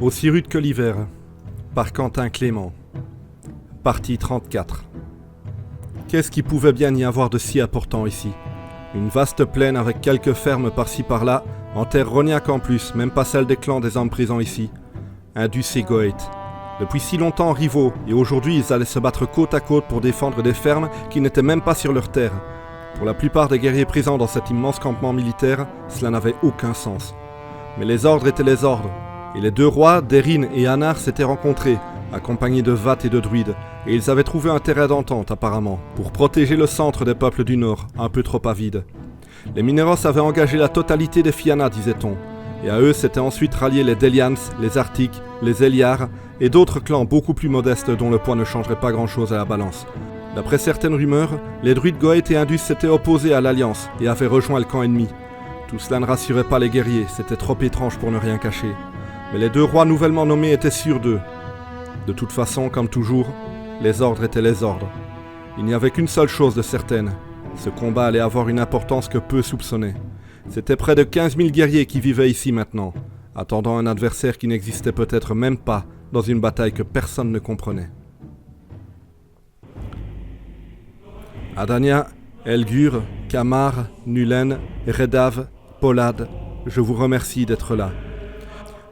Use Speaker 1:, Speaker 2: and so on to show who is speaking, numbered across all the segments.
Speaker 1: Aussi rude que l'hiver, par Quentin Clément. Partie 34. Qu'est-ce qui pouvait bien y avoir de si important ici? Une vaste plaine avec quelques fermes par-ci par-là, en terre rognaque en plus, même pas celle des clans des hommes présents ici. Indus et Goeth. Depuis si longtemps rivaux, et aujourd'hui ils allaient se battre côte à côte pour défendre des fermes qui n'étaient même pas sur leur terre. Pour la plupart des guerriers présents dans cet immense campement militaire, cela n'avait aucun sens. Mais les ordres étaient les ordres, et les deux rois, Derin et Anar, s'étaient rencontrés, accompagnés de Vath et de druides, et ils avaient trouvé un terrain d'entente apparemment, pour protéger le centre des peuples du Nord, un peu trop avide. Les Mineros avaient engagé la totalité des Fianna, disait-on, et à eux s'étaient ensuite ralliés les Delians, les Arctiques, les Eliar, et d'autres clans beaucoup plus modestes dont le poids ne changerait pas grand-chose à la balance. D'après certaines rumeurs, les druides Goeth et Indus s'étaient opposés à l'alliance et avaient rejoint le camp ennemi. Tout cela ne rassurait pas les guerriers, c'était trop étrange pour ne rien cacher. Mais les deux rois nouvellement nommés étaient sûrs d'eux. De toute façon, comme toujours, les ordres étaient les ordres. Il n'y avait qu'une seule chose de certaine. Ce combat allait avoir une importance que peu soupçonnaient. C'était près de 15 000 guerriers qui vivaient ici maintenant, attendant un adversaire qui n'existait peut-être même pas dans une bataille que personne ne comprenait. Adania, Elgur, Kamar, Nulen, Redav, Polad, je vous remercie d'être là.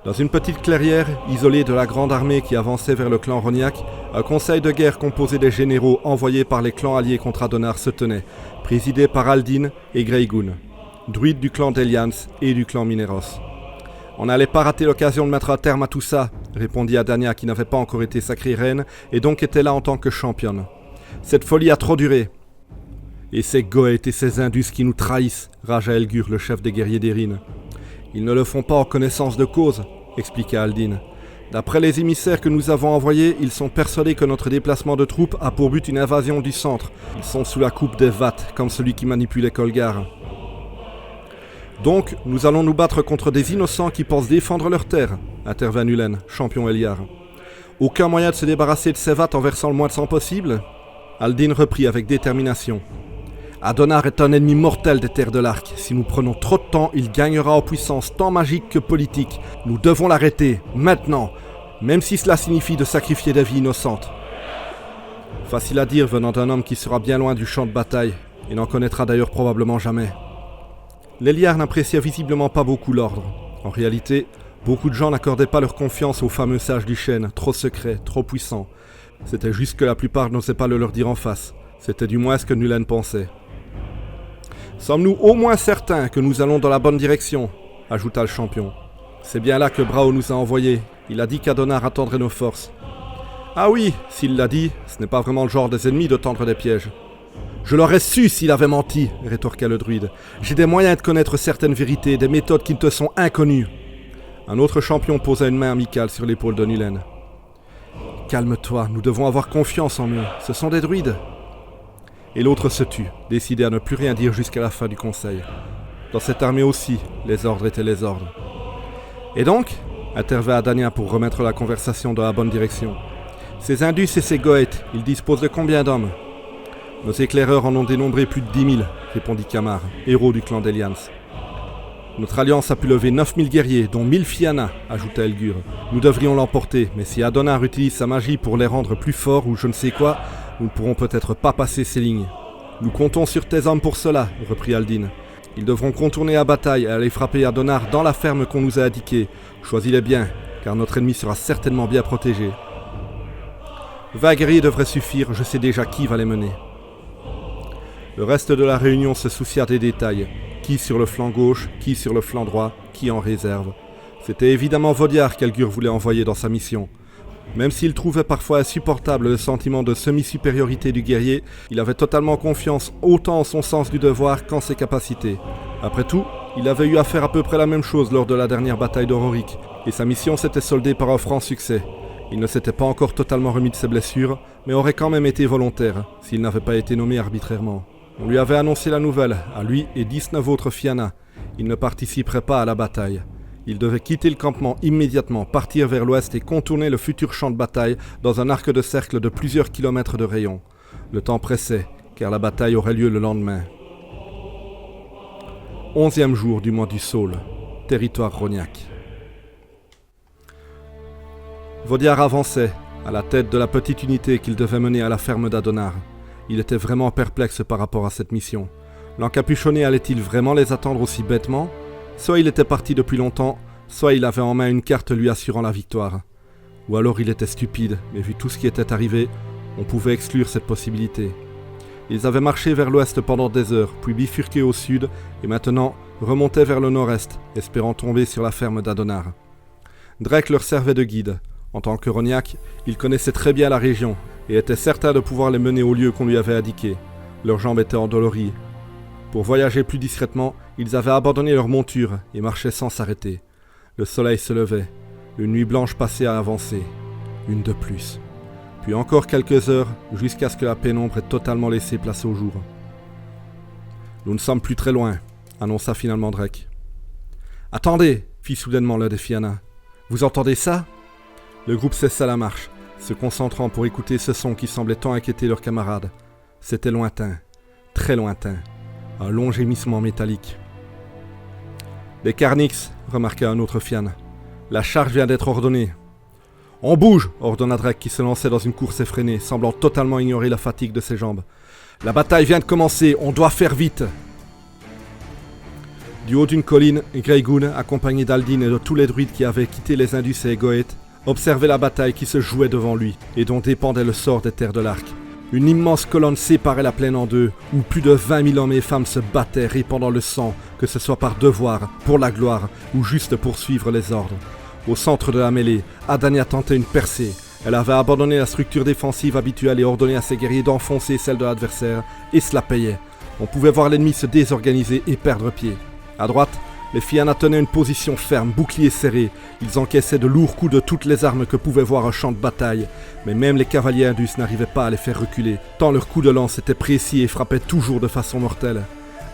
Speaker 1: Dans une petite clairière, isolée de la grande armée qui avançait vers le clan Rognac, un conseil de guerre composé des généraux envoyés par les clans alliés contre Adonar se tenait, présidé par Aldin et Greygun, druides du clan d'Elians et du clan Mineros. On n'allait pas rater l'occasion de mettre un terme à tout ça, répondit Adania qui n'avait pas encore été sacrée reine et donc était là en tant que championne. Cette folie a trop duré. Et c'est Goeth et ses Indus qui nous trahissent, ragea Elgur, le chef des guerriers d'Erin. Ils ne le font pas en connaissance de cause, expliqua Aldin. D'après les émissaires que nous avons envoyés, ils sont persuadés que notre déplacement de troupes a pour but une invasion du centre. Ils sont sous la coupe des Vath, comme celui qui manipulait Colgar. Donc, nous allons nous battre contre des innocents qui pensent défendre leur terre, intervint Nulen, champion Eliar. Aucun moyen de se débarrasser de ces Vath en versant le moins de sang possible? Aldin reprit avec détermination. Adonar est un ennemi mortel des terres de l'Arc. Si nous prenons trop de temps, il gagnera en puissance tant magique que politique. Nous devons l'arrêter, maintenant, même si cela signifie de sacrifier des vies innocentes. Facile à dire venant d'un homme qui sera bien loin du champ de bataille, et n'en connaîtra d'ailleurs probablement jamais. L'Eliar n'appréciait visiblement pas beaucoup l'ordre. En réalité, beaucoup de gens n'accordaient pas leur confiance au fameux sage du chêne, trop secret, trop puissant. C'était juste que la plupart n'osaient pas le leur dire en face. C'était du moins ce que Nulen pensait. Sommes-nous au moins certains que nous allons dans la bonne direction, ajouta le champion. C'est bien là que Brao nous a envoyés. Il a dit qu'Adonar attendrait nos forces. Ah oui, s'il l'a dit, ce n'est pas vraiment le genre des ennemis de tendre des pièges. Je l'aurais su s'il avait menti, rétorqua le druide. J'ai des moyens de connaître certaines vérités, des méthodes qui ne te sont inconnues. Un autre champion posa une main amicale sur l'épaule de Nulen. Calme-toi, nous devons avoir confiance en eux. Ce sont des druides. Et l'autre se tut, décidé à ne plus rien dire jusqu'à la fin du conseil. Dans cette armée aussi, les ordres étaient les ordres. Et donc, intervint Adania pour remettre la conversation dans la bonne direction. Ces Indus et ces Goeth, ils disposent de combien d'hommes? Nos éclaireurs en ont dénombré plus de 10 000, répondit Kamar, héros du clan d'Elians. Notre alliance a pu lever 9 000 guerriers, dont 1000 Fianna, ajouta Elgur. Nous devrions l'emporter, mais si Adonar utilise sa magie pour les rendre plus forts ou je ne sais quoi, nous ne pourrons peut-être pas passer ces lignes. Nous comptons sur tes hommes pour cela, reprit Aldin. Ils devront contourner la bataille et aller frapper Adonar dans la ferme qu'on nous a indiquée. Choisis-les bien, car notre ennemi sera certainement bien protégé. 20 guerriers devraient suffire, je sais déjà qui va les mener. Le reste de la réunion se soucia des détails. Qui sur le flanc gauche, qui sur le flanc droit, qui en réserve. C'était évidemment Vodiar qu'Elgur voulait envoyer dans sa mission. Même s'il trouvait parfois insupportable le sentiment de semi-supériorité du guerrier, il avait totalement confiance autant en son sens du devoir qu'en ses capacités. Après tout, il avait eu à faire à peu près la même chose lors de la dernière bataille d'Auroric, et sa mission s'était soldée par un franc succès. Il ne s'était pas encore totalement remis de ses blessures, mais aurait quand même été volontaire, s'il n'avait pas été nommé arbitrairement. On lui avait annoncé la nouvelle, à lui et 19 autres Fianna. Il ne participerait pas à la bataille. Il devait quitter le campement immédiatement, partir vers l'ouest et contourner le futur champ de bataille dans un arc de cercle de plusieurs kilomètres de rayon. Le temps pressait, car la bataille aurait lieu le lendemain. 11e jour du mois du Saule, territoire Rognac. Vodiar avançait, à la tête de la petite unité qu'il devait mener à la ferme d'Adonar. Il était vraiment perplexe par rapport à cette mission. L'encapuchonné allait-il vraiment les attendre aussi bêtement ? Soit il était parti depuis longtemps, soit il avait en main une carte lui assurant la victoire. Ou alors il était stupide, mais vu tout ce qui était arrivé, on pouvait exclure cette possibilité. Ils avaient marché vers l'ouest pendant des heures, puis bifurqué au sud, et maintenant remontaient vers le nord-est, espérant tomber sur la ferme d'Adonar. Drake leur servait de guide. En tant que Rognac, il connaissait très bien la région, et était certain de pouvoir les mener au lieu qu'on lui avait indiqué. Leurs jambes étaient endolories. Pour voyager plus discrètement, ils avaient abandonné leur monture et marchaient sans s'arrêter. Le soleil se levait. Une nuit blanche passait à avancer. Une de plus. Puis encore quelques heures, jusqu'à ce que la pénombre ait totalement laissé place au jour. « Nous ne sommes plus très loin », annonça finalement Drake. « Attendez !» fit soudainement l'un des Fianna. « Vous entendez ça ?» Le groupe cessa la marche, se concentrant pour écouter ce son qui semblait tant inquiéter leurs camarades. C'était lointain, très lointain, un long gémissement métallique. « Les Carnix !» remarqua un autre Fianna. « La charge vient d'être ordonnée. »« On bouge !» ordonna Drake qui se lançait dans une course effrénée, semblant totalement ignorer la fatigue de ses jambes. « La bataille vient de commencer, on doit faire vite !» Du haut d'une colline, Greygoon, accompagné d'Aldin et de tous les druides qui avaient quitté les Indus et Goeth, observait la bataille qui se jouait devant lui et dont dépendait le sort des terres de l'Arc. Une immense colonne séparait la plaine en deux, où plus de 20 000 hommes et femmes se battaient, répandant le sang, que ce soit par devoir, pour la gloire, ou juste pour suivre les ordres. Au centre de la mêlée, Adania tentait une percée. Elle avait abandonné la structure défensive habituelle et ordonné à ses guerriers d'enfoncer celle de l'adversaire, et cela payait. On pouvait voir l'ennemi se désorganiser et perdre pied. À droite, les Fianna tenaient une position ferme, boucliers serrés. Ils encaissaient de lourds coups de toutes les armes que pouvait voir un champ de bataille. Mais même les cavaliers indus n'arrivaient pas à les faire reculer, tant leurs coups de lance étaient précis et frappaient toujours de façon mortelle.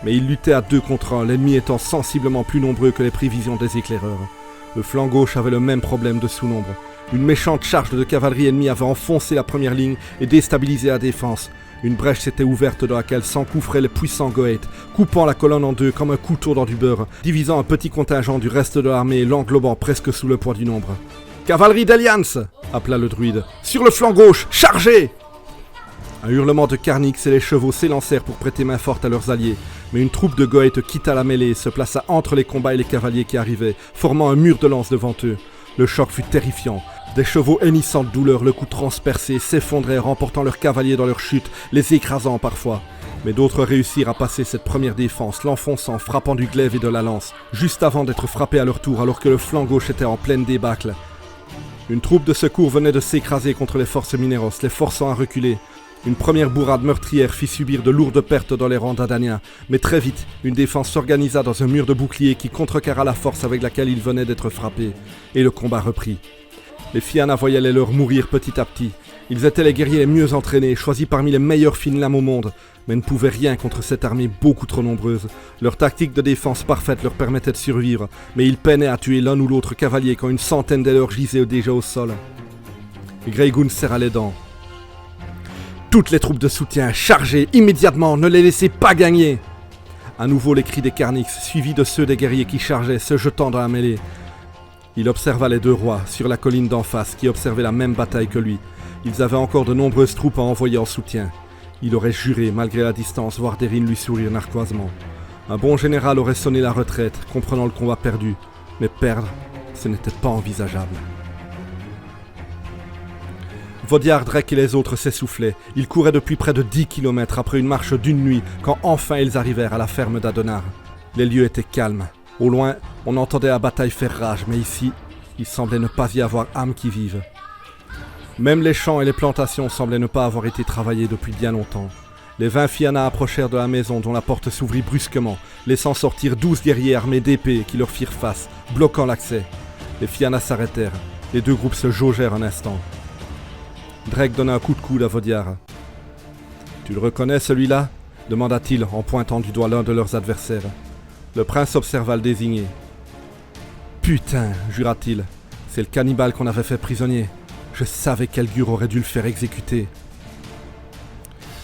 Speaker 1: Mais ils luttaient à 2 contre 1, l'ennemi étant sensiblement plus nombreux que les prévisions des éclaireurs. Le flanc gauche avait le même problème de sous-nombre. Une méchante charge de cavalerie ennemie avait enfoncé la première ligne et déstabilisé la défense. Une brèche s'était ouverte dans laquelle s'engouffraient les puissants Goeth, coupant la colonne en deux comme un couteau dans du beurre, divisant un petit contingent du reste de l'armée et l'englobant presque sous le poids du nombre. « Cavalerie d'Alliance !» appela le druide. « Sur le flanc gauche, chargez !» Un hurlement de Carnix et les chevaux s'élancèrent pour prêter main forte à leurs alliés, mais une troupe de Goeth quitta la mêlée et se plaça entre les combats et les cavaliers qui arrivaient, formant un mur de lance devant eux. Le choc fut terrifiant. Des chevaux hennissant de douleur, le cou transpercé, s'effondraient, remportant leurs cavaliers dans leur chute, les écrasant parfois. Mais d'autres réussirent à passer cette première défense, l'enfonçant, frappant du glaive et de la lance, juste avant d'être frappés à leur tour alors que le flanc gauche était en pleine débâcle. Une troupe de secours venait de s'écraser contre les forces Mineros, les forçant à reculer. Une première bourrade meurtrière fit subir de lourdes pertes dans les rangs d'Adania, mais très vite, une défense s'organisa dans un mur de boucliers qui contrecarra la force avec laquelle ils venaient d'être frappés, et le combat reprit. Les Fianna voyaient les leurs mourir petit à petit. Ils étaient les guerriers les mieux entraînés, choisis parmi les meilleurs fines lames au monde, mais ne pouvaient rien contre cette armée beaucoup trop nombreuse. Leur tactique de défense parfaite leur permettait de survivre, mais ils peinaient à tuer l'un ou l'autre cavalier quand une centaine des leurs gisaient déjà au sol. Greygoon serra les dents. Toutes les troupes de soutien, chargez immédiatement, ne les laissez pas gagner. À nouveau les cris des Carnix, suivis de ceux des guerriers qui chargeaient, se jetant dans la mêlée. Il observa les 2 rois, sur la colline d'en face, qui observaient la même bataille que lui. Ils avaient encore de nombreuses troupes à envoyer en soutien. Il aurait juré, malgré la distance, voir Deryn lui sourire narquoisement. Un bon général aurait sonné la retraite, comprenant le combat perdu. Mais perdre, ce n'était pas envisageable. Vodiar, Drake et les autres s'essoufflaient. Ils couraient depuis près de 10 km après une marche d'une nuit, quand enfin ils arrivèrent à la ferme d'Adonar. Les lieux étaient calmes. Au loin, on entendait la bataille faire rage, mais ici, il semblait ne pas y avoir âme qui vive. Même les champs et les plantations semblaient ne pas avoir été travaillés depuis bien longtemps. Les 20 Fianna approchèrent de la maison dont la porte s'ouvrit brusquement, laissant sortir 12 guerriers armés d'épées qui leur firent face, bloquant l'accès. Les Fianna s'arrêtèrent. Les 2 groupes se jaugèrent un instant. Drake donna un coup de coude à Vodiar. « Tu le reconnais, celui-là » demanda-t-il en pointant du doigt l'un de leurs adversaires. Le prince observa le désigné. « Putain » jura-t-il. « C'est le cannibale qu'on avait fait prisonnier. Je savais qu'Elgur aurait dû le faire exécuter. »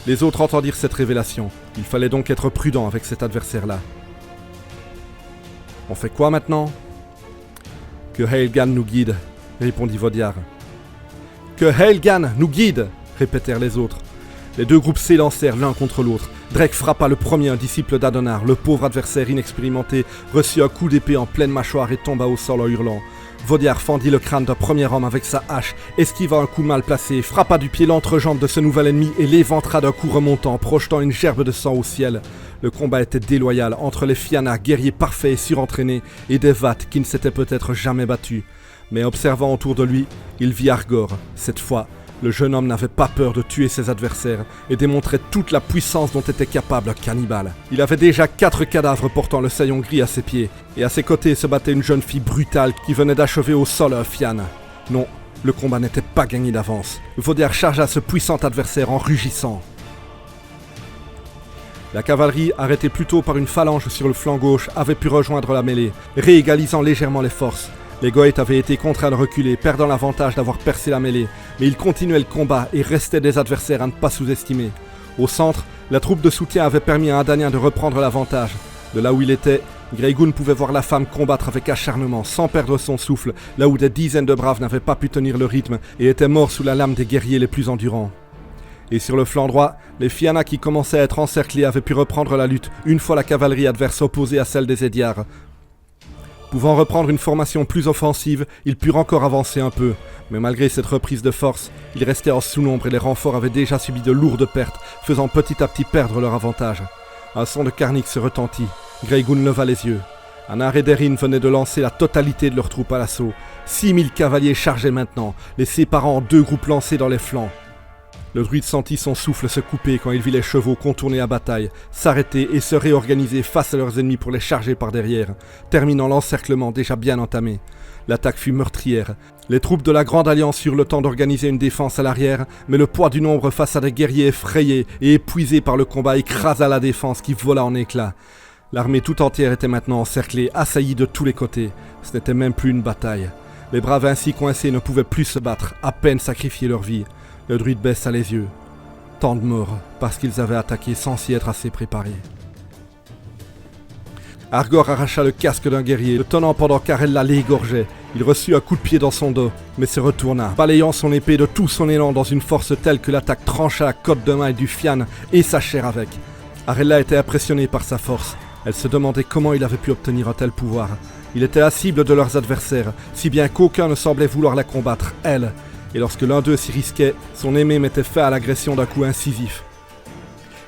Speaker 1: Les autres entendirent cette révélation. Il fallait donc être prudent avec cet adversaire-là. « On fait quoi maintenant ?»« Que Heilgan nous guide, » répondit Vodiar. « Que Helgan nous guide, répétèrent les autres. Les deux groupes s'élancèrent l'un contre l'autre. Drake frappa le premier, un disciple d'Adonar. Le pauvre adversaire inexpérimenté reçut un coup d'épée en pleine mâchoire et tomba au sol en hurlant. Vaudiar fendit le crâne d'un premier homme avec sa hache, esquiva un coup mal placé, frappa du pied l'entrejambe de ce nouvel ennemi et l'éventra d'un coup remontant, projetant une gerbe de sang au ciel. Le combat était déloyal entre les Fianna, guerriers parfaits et surentraînés, et des Vath qui ne s'étaient peut-être jamais battus. Mais observant autour de lui, il vit Argor. Cette fois, le jeune homme n'avait pas peur de tuer ses adversaires et démontrait toute la puissance dont était capable un cannibale. Il avait déjà 4 cadavres portant le saillon gris à ses pieds, et à ses côtés se battait une jeune fille brutale qui venait d'achever au sol un Fiann. Non, le combat n'était pas gagné d'avance. Vaudiar chargea ce puissant adversaire en rugissant. La cavalerie, arrêtée plus tôt par une phalange sur le flanc gauche, avait pu rejoindre la mêlée, réégalisant légèrement les forces. Les Goeths avaient été contraints de reculer, perdant l'avantage d'avoir percé la mêlée, mais ils continuaient le combat et restaient des adversaires à ne pas sous-estimer. Au centre, la troupe de soutien avait permis à Adanien de reprendre l'avantage. De là où il était, Greygun pouvait voir la femme combattre avec acharnement, sans perdre son souffle, là où des dizaines de braves n'avaient pas pu tenir le rythme et étaient morts sous la lame des guerriers les plus endurants. Et sur le flanc droit, les Fianna qui commençaient à être encerclés avaient pu reprendre la lutte, une fois la cavalerie adverse opposée à celle des Ediars. Pouvant reprendre une formation plus offensive, ils purent encore avancer un peu. Mais malgré cette reprise de force, ils restaient en sous-nombre et les renforts avaient déjà subi de lourdes pertes, faisant petit à petit perdre leur avantage. Un son de Karnik se retentit. Greygun leva les yeux. Anar et Derin venaient de lancer la totalité de leurs troupes à l'assaut. 6000 cavaliers chargeaient maintenant, les séparant en 2 groupes lancés dans les flancs. Le druide sentit son souffle se couper quand il vit les chevaux contourner la bataille, s'arrêter et se réorganiser face à leurs ennemis pour les charger par derrière, terminant l'encerclement déjà bien entamé. L'attaque fut meurtrière. Les troupes de la Grande Alliance eurent le temps d'organiser une défense à l'arrière, mais le poids du nombre face à des guerriers effrayés et épuisés par le combat écrasa la défense qui vola en éclats. L'armée tout entière était maintenant encerclée, assaillie de tous les côtés. Ce n'était même plus une bataille. Les braves ainsi coincés ne pouvaient plus se battre, à peine sacrifier leur vie. Le druide baissa les yeux. Tant de morts, parce qu'ils avaient attaqué sans s'y être assez préparés. Argor arracha le casque d'un guerrier, le tenant pendant qu'Arella l'égorgeait. Il reçut un coup de pied dans son dos, mais se retourna, balayant son épée de tout son élan dans une force telle que l'attaque trancha la côte de maille du Fiann et sa chair avec. Arella était impressionnée par sa force. Elle se demandait comment il avait pu obtenir un tel pouvoir. Il était la cible de leurs adversaires, si bien qu'aucun ne semblait vouloir la combattre, elle. Et lorsque l'un d'eux s'y risquait, son aimé mettait fin à l'agression d'un coup incisif.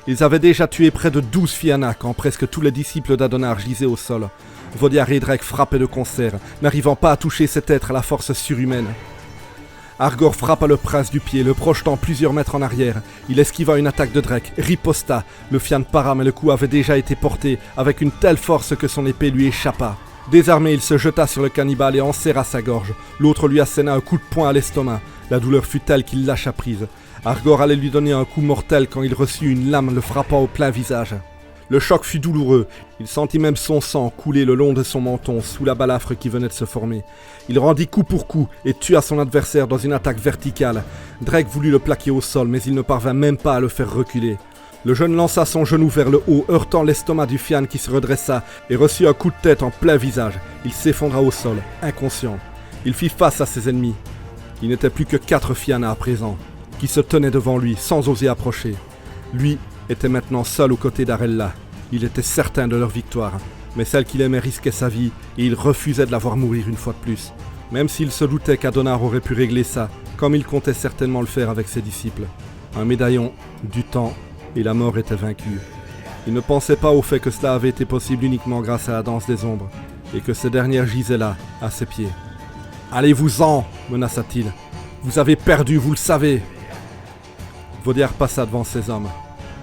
Speaker 1: Ils avaient déjà tué près de 12 Fianna quand presque tous les disciples d'Adonar gisaient au sol. Vaudiar et Drake frappaient de concert, n'arrivant pas à toucher cet être à la force surhumaine. Argor frappa le prince du pied, le projetant plusieurs mètres en arrière. Il esquiva une attaque de Drake, riposta. Le Fiann para, mais le coup avait déjà été porté, avec une telle force que son épée lui échappa. Désarmé, il se jeta sur le cannibale et en serra sa gorge. L'autre lui asséna un coup de poing à l'estomac. La douleur fut telle qu'il lâcha prise. Argor allait lui donner un coup mortel quand il reçut une lame le frappant au plein visage. Le choc fut douloureux. Il sentit même son sang couler le long de son menton sous la balafre qui venait de se former. Il rendit coup pour coup et tua son adversaire dans une attaque verticale. Drake voulut le plaquer au sol, mais il ne parvint même pas à le faire reculer. Le jeune lança son genou vers le haut, heurtant l'estomac du Fiann qui se redressa et reçut un coup de tête en plein visage. Il s'effondra au sol, inconscient. Il fit face à ses ennemis. Il n'était plus que 4 Fianna à présent, qui se tenaient devant lui sans oser approcher. Lui était maintenant seul aux côtés d'Arella. Il était certain de leur victoire, mais celle qu'il aimait risquait sa vie et il refusait de la voir mourir une fois de plus. Même s'il se doutait qu'Adonar aurait pu régler ça, comme il comptait certainement le faire avec ses disciples. Un médaillon, du temps, et la mort était vaincue. Il ne pensait pas au fait que cela avait été possible uniquement grâce à la danse des ombres, et que ces dernières gisaient là, à ses pieds. « Allez-vous-en » menaça-t-il. « Vous avez perdu, vous le savez !» Vaudiar passa devant ses hommes.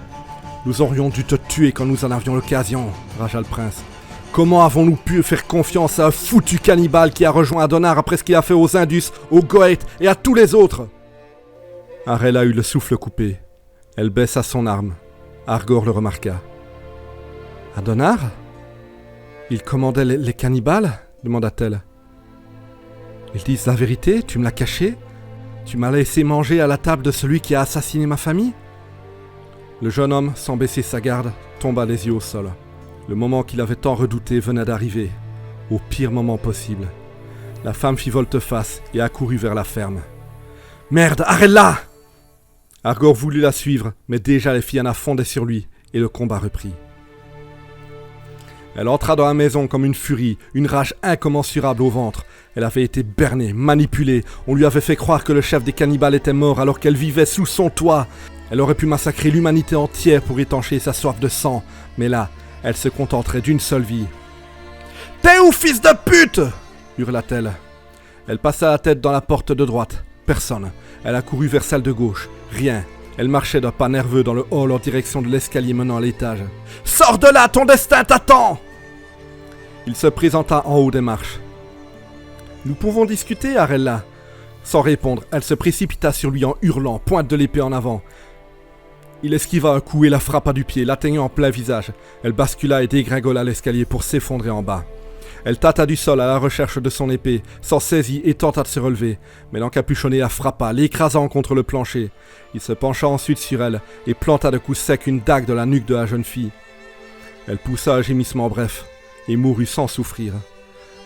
Speaker 1: « Nous aurions dû te tuer quand nous en avions l'occasion, » ragea le prince. « Comment avons-nous pu faire confiance à un foutu cannibale qui a rejoint Adonar après ce qu'il a fait aux Indus, aux Goeths et à tous les autres ?» Arella eut le souffle coupé. Elle baissa son arme. Argor le remarqua. « Adonar ? Il commandait les cannibales ?» demanda-t-elle. « Ils disent la vérité, tu me l'as caché ? Tu m'as laissé manger à la table de celui qui a assassiné ma famille ?» Le jeune homme, sans baisser sa garde, tomba les yeux au sol. Le moment qu'il avait tant redouté venait d'arriver, au pire moment possible. La femme fit volte-face et accourut vers la ferme. Merde, arrête-la! Argor voulut la suivre, mais déjà les Fianna fondaient sur lui, et le combat reprit. Elle entra dans la maison comme une furie, une rage incommensurable au ventre. Elle avait été bernée, manipulée, on lui avait fait croire que le chef des cannibales était mort alors qu'elle vivait sous son toit. Elle aurait pu massacrer l'humanité entière pour étancher sa soif de sang, mais là, elle se contenterait d'une seule vie. « T'es où, fils de pute !» hurla-t-elle. Elle passa la tête dans la porte de droite. Personne. Elle accourut vers celle de gauche. Rien. Elle marchait d'un pas nerveux dans le hall en direction de l'escalier menant à l'étage. « Sors de là, ton destin t'attend !» Il se présenta en haut des marches. « Nous pouvons discuter, Arella ?» Sans répondre, elle se précipita sur lui en hurlant, pointe de l'épée en avant. Il esquiva un coup et la frappa du pied, l'atteignant en plein visage. Elle bascula et dégringola l'escalier pour s'effondrer en bas. Elle tâta du sol à la recherche de son épée, s'en saisit et tenta de se relever. Mais l'encapuchonné la frappa, l'écrasant contre le plancher. Il se pencha ensuite sur elle et planta de coups secs une dague dans la nuque de la jeune fille. Elle poussa un gémissement bref et mourut sans souffrir.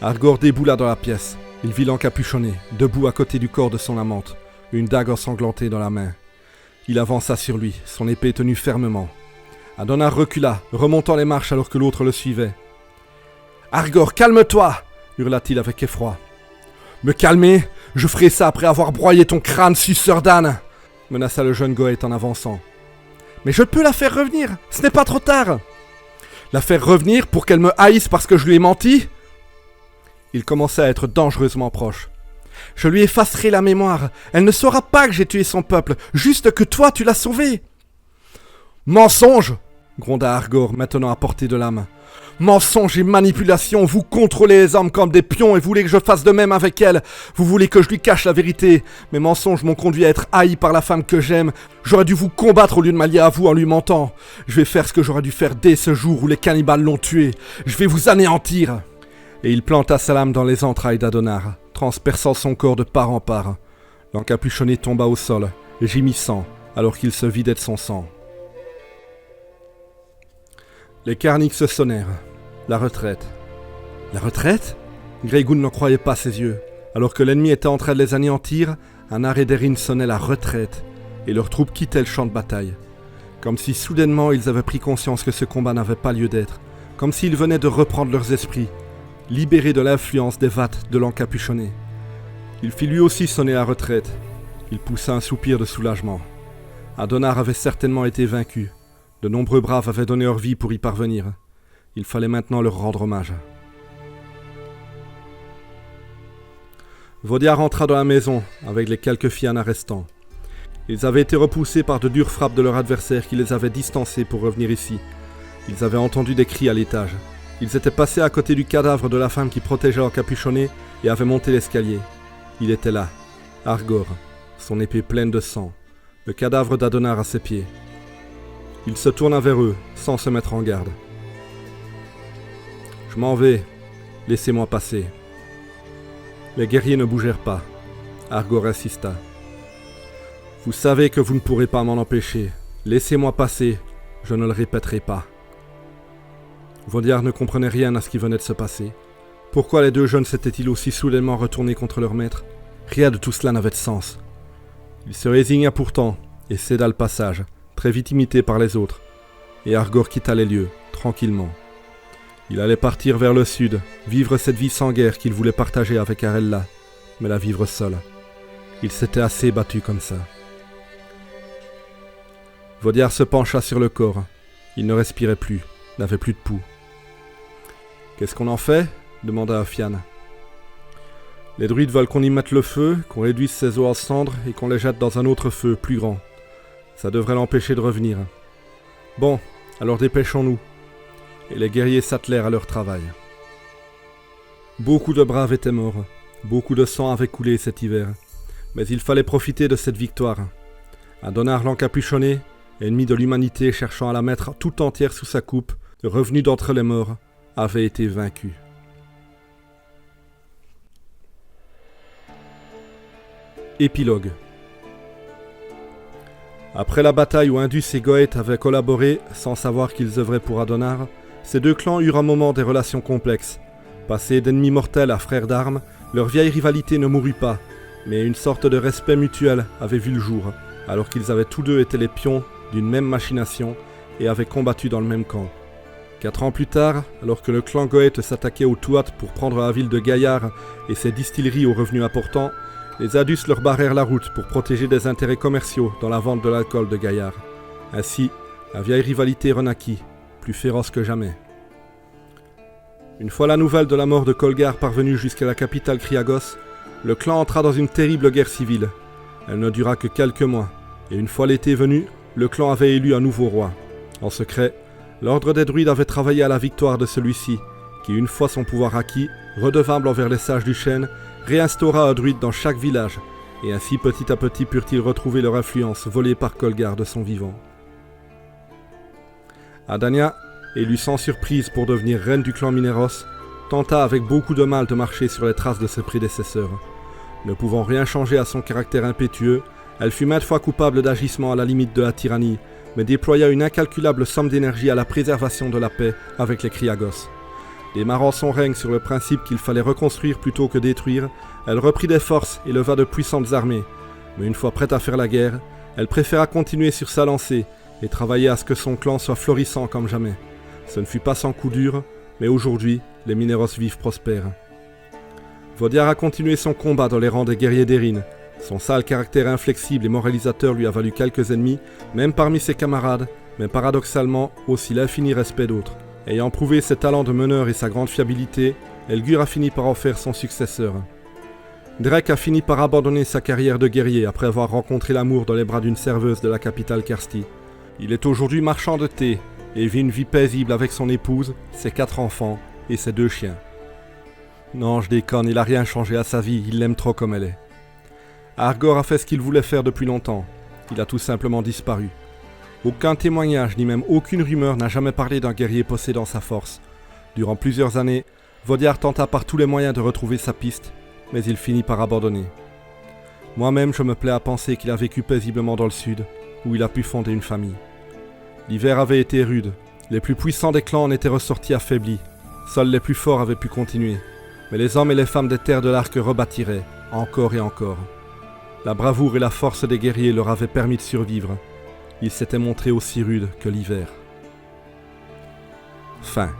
Speaker 1: Argor déboula dans la pièce. Il vit l'encapuchonné, debout à côté du corps de son amante, une dague ensanglantée dans la main. Il avança sur lui, son épée tenue fermement. Adonar recula, remontant les marches alors que l'autre le suivait. « Argor, calme-toi » hurla-t-il avec effroi. « Me calmer? Je ferai ça après avoir broyé ton crâne, suceur d'âne » menaça le jeune Goëth en avançant. « Mais je peux la faire revenir, ce n'est pas trop tard !»« La faire revenir pour qu'elle me haïsse parce que je lui ai menti ?» Il commençait à être dangereusement proche. « Je lui effacerai la mémoire. Elle ne saura pas que j'ai tué son peuple, juste que toi tu l'as sauvé. »« Mensonge !» gronda Argor, maintenant à portée de lame. « Mensonge et manipulation, vous contrôlez les hommes comme des pions et voulez que je fasse de même avec elle. Vous voulez que je lui cache la vérité. Mes mensonges m'ont conduit à être haï par la femme que j'aime. J'aurais dû vous combattre au lieu de m'allier à vous en lui mentant. Je vais faire ce que j'aurais dû faire dès ce jour où les cannibales l'ont tué. Je vais vous anéantir. » Et il planta sa lame dans les entrailles d'Adonar, transperçant son corps de part en part. L'encapuchonné tomba au sol, gémissant, alors qu'il se vidait de son sang. Les Carnix sonnèrent. La retraite. La retraite? Greygoon n'en croyait pas ses yeux. Alors que l'ennemi était en train de les anéantir, un arrêt d'Erin sonnait la retraite, et leurs troupes quittaient le champ de bataille. Comme si soudainement ils avaient pris conscience que ce combat n'avait pas lieu d'être, comme s'ils venaient de reprendre leurs esprits, libérés de l'influence des vattes de l'encapuchonné. Il fit lui aussi sonner la retraite. Il poussa un soupir de soulagement. Adonar avait certainement été vaincu. De nombreux braves avaient donné leur vie pour y parvenir. Il fallait maintenant leur rendre hommage. Vodia rentra dans la maison avec les quelques Fianna restants. Ils avaient été repoussés par de dures frappes de leur adversaire qui les avaient distancés pour revenir ici. Ils avaient entendu des cris à l'étage. Ils étaient passés à côté du cadavre de la femme qui protégeait l'encapuchonné et avaient monté l'escalier. Il était là, Argor, son épée pleine de sang, le cadavre d'Adonar à ses pieds. Il se tourna vers eux, sans se mettre en garde. « Je m'en vais, laissez-moi passer. » Les guerriers ne bougèrent pas. Argor insista. « Vous savez que vous ne pourrez pas m'en empêcher. Laissez-moi passer, je ne le répéterai pas. » Vaudiard ne comprenait rien à ce qui venait de se passer. Pourquoi les deux jeunes s'étaient-ils aussi soudainement retournés contre leur maître? Rien de tout cela n'avait de sens. Il se résigna pourtant et céda le passage, très vite imité par les autres, et Argor quitta les lieux, tranquillement. Il allait partir vers le sud, vivre cette vie sans guerre qu'il voulait partager avec Arella, mais la vivre seul. Il s'était assez battu comme ça. Vaudiard se pencha sur le corps. Il ne respirait plus, n'avait plus de pouls. « Qu'est-ce qu'on en fait ?» demanda Fiann. « Les druides veulent qu'on y mette le feu, qu'on réduise ses os en cendres et qu'on les jette dans un autre feu, plus grand. Ça devrait l'empêcher de revenir. Bon, alors dépêchons-nous. » Et les guerriers s'attelèrent à leur travail. Beaucoup de braves étaient morts, beaucoup de sang avait coulé cet hiver, mais il fallait profiter de cette victoire. Adonar l'encapuchonné, ennemi de l'humanité cherchant à la mettre tout entière sous sa coupe, revenu d'entre les morts, avait été vaincu. Épilogue. Après la bataille où Indus et Goëth avaient collaboré, sans savoir qu'ils œuvraient pour Adonar, ces deux clans eurent un moment des relations complexes. Passés d'ennemis mortels à frères d'armes, leur vieille rivalité ne mourut pas, Mais une sorte de respect mutuel avait vu le jour, alors qu'ils avaient tous deux été les pions d'une même machination et avaient combattu dans le même camp. 4 ans plus tard, alors que le clan Goeth s'attaquait aux Tuat pour prendre la ville de Gaillard et ses distilleries aux revenus importants, les Adus leur barrèrent la route pour protéger des intérêts commerciaux dans la vente de l'alcool de Gaillard. Ainsi, la vieille rivalité renaquit, plus féroce que jamais. Une fois la nouvelle de la mort de Colgar parvenue jusqu'à la capitale Kriagos, le clan entra dans une terrible guerre civile. Elle ne dura que quelques mois, et une fois l'été venu, le clan avait élu un nouveau roi. En secret, l'ordre des druides avait travaillé à la victoire de celui-ci, qui, une fois son pouvoir acquis, redevable envers les sages du chêne, réinstaura un druide dans chaque village, et ainsi petit à petit purent-ils retrouver leur influence volée par Colgar de son vivant. Adania, élue sans surprise pour devenir reine du clan Mineros, tenta avec beaucoup de mal de marcher sur les traces de ses prédécesseurs. Ne pouvant rien changer à son caractère impétueux, elle fut maintes fois coupable d'agissements à la limite de la tyrannie, mais déploya une incalculable somme d'énergie à la préservation de la paix avec les Kriagos. Démarrant son règne sur le principe qu'il fallait reconstruire plutôt que détruire, elle reprit des forces et leva de puissantes armées. Mais une fois prête à faire la guerre, elle préféra continuer sur sa lancée et travailler à ce que son clan soit florissant comme jamais. Ce ne fut pas sans coup dur, mais aujourd'hui, les Mineros vivent prospères. Vodiar a continué son combat dans les rangs des guerriers d'Erin. Son sale caractère inflexible et moralisateur lui a valu quelques ennemis, même parmi ses camarades, mais paradoxalement aussi l'infini respect d'autres. Ayant prouvé ses talents de meneur et sa grande fiabilité, Elgur a fini par en faire son successeur. Drake a fini par abandonner sa carrière de guerrier après avoir rencontré l'amour dans les bras d'une serveuse de la capitale Kersti. Il est aujourd'hui marchand de thé et vit une vie paisible avec son épouse, ses 4 enfants et ses 2 chiens. Non, je déconne, il n'a rien changé à sa vie, il l'aime trop comme elle est. Argor a fait ce qu'il voulait faire depuis longtemps, il a tout simplement disparu. Aucun témoignage ni même aucune rumeur n'a jamais parlé d'un guerrier possédant sa force. Durant plusieurs années, Vodiar tenta par tous les moyens de retrouver sa piste, mais il finit par abandonner. Moi-même, je me plais à penser qu'il a vécu paisiblement dans le sud, où il a pu fonder une famille. L'hiver avait été rude, les plus puissants des clans en étaient ressortis affaiblis, seuls les plus forts avaient pu continuer, mais les hommes et les femmes des terres de l'Arc rebâtiraient, encore et encore. La bravoure et la force des guerriers leur avaient permis de survivre. Ils s'étaient montrés aussi rudes que l'hiver. Fin.